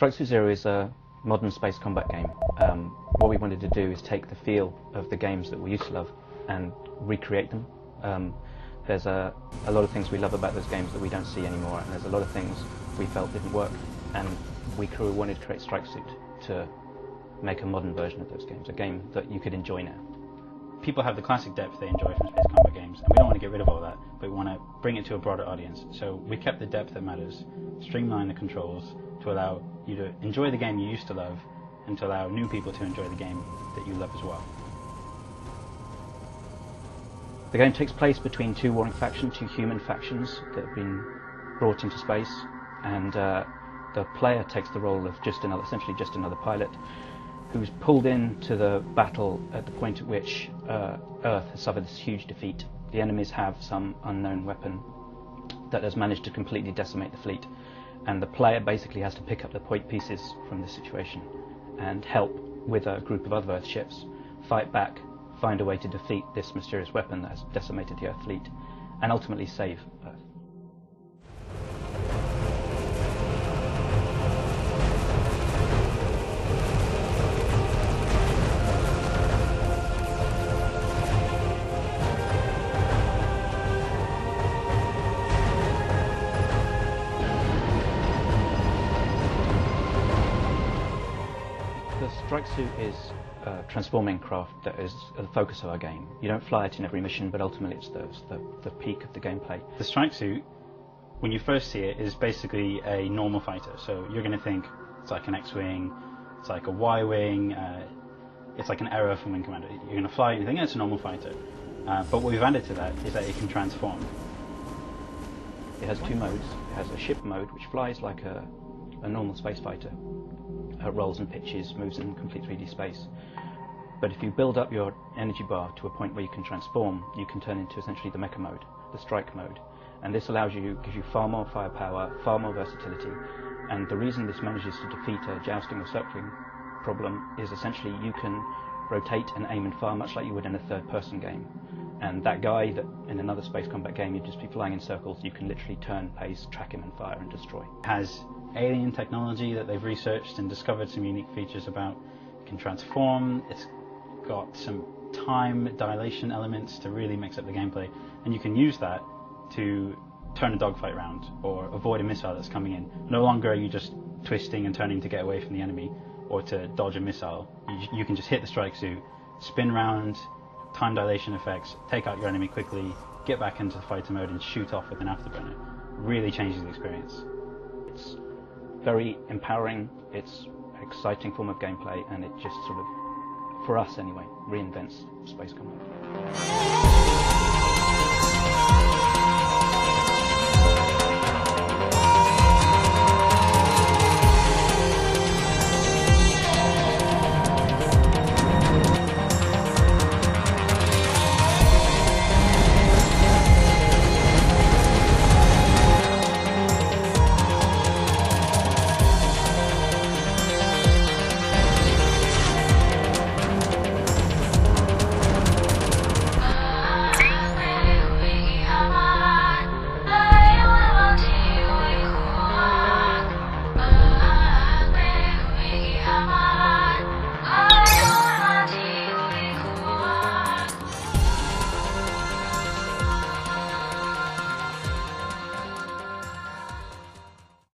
Strike Suit Zero is a modern space combat game. What we wanted to do is take the feel of the games that we used to love and recreate them. There's a lot of things we love about those games that we don't see anymore, and there's a lot of things we felt didn't work, and we wanted to create Strike Suit to make a modern version of those games, a game that you could enjoy now. People have the classic depth they enjoy from space combat games, and we don't want to get rid of all that, but we want to bring it to a broader audience. So we kept the depth that matters, streamlined the controls to allow you to enjoy the game you used to love, and to allow new people to enjoy the game that you love as well. The game takes place between two warring factions, two human factions that have been brought into space, and the player takes the role of essentially just another pilot who's pulled into the battle at the point at which Earth has suffered this huge defeat. The enemies have some unknown weapon that has managed to completely decimate the fleet, and the player basically has to pick up the point pieces from this situation and help with a group of other Earth ships fight back, find a way to defeat this mysterious weapon that has decimated the Earth fleet, and ultimately save Earth. The Strike Suit is a transforming craft that is the focus of our game. You don't fly it in every mission, but ultimately it's the peak of the gameplay. The Strike Suit, when you first see it, is basically a normal fighter. So you're going to think it's like an X-Wing, it's like a Y-Wing, it's like an Arrow from Wing Commander. You're going to fly it and you think it's a normal fighter. But what we've added to that is that it can transform. It has two modes. It has a ship mode, which flies like a normal space fighter. Rolls and pitches, moves in complete 3D space. But if you build up your energy bar to a point where you can transform, you can turn into essentially the mecha mode, the strike mode. And this gives you far more firepower, far more versatility. And the reason this manages to defeat a jousting or circling problem is essentially you can rotate and aim and fire much like you would in a third-person game. And that guy that in another space combat game you'd just be flying in circles, you can literally turn, pace, track him and fire and destroy. It has alien technology that they've researched and discovered some unique features about. It can transform, it's got some time dilation elements to really mix up the gameplay, and you can use that to turn a dogfight round or avoid a missile that's coming in. No longer are you just twisting and turning to get away from the enemy or to dodge a missile. You can just hit the Strike Suit, spin round, time dilation effects, take out your enemy quickly, get back into the fighter mode and shoot off with an afterburner. Really changes the experience. It's very empowering, it's an exciting form of gameplay, and it just sort of, for us anyway, reinvents space combat.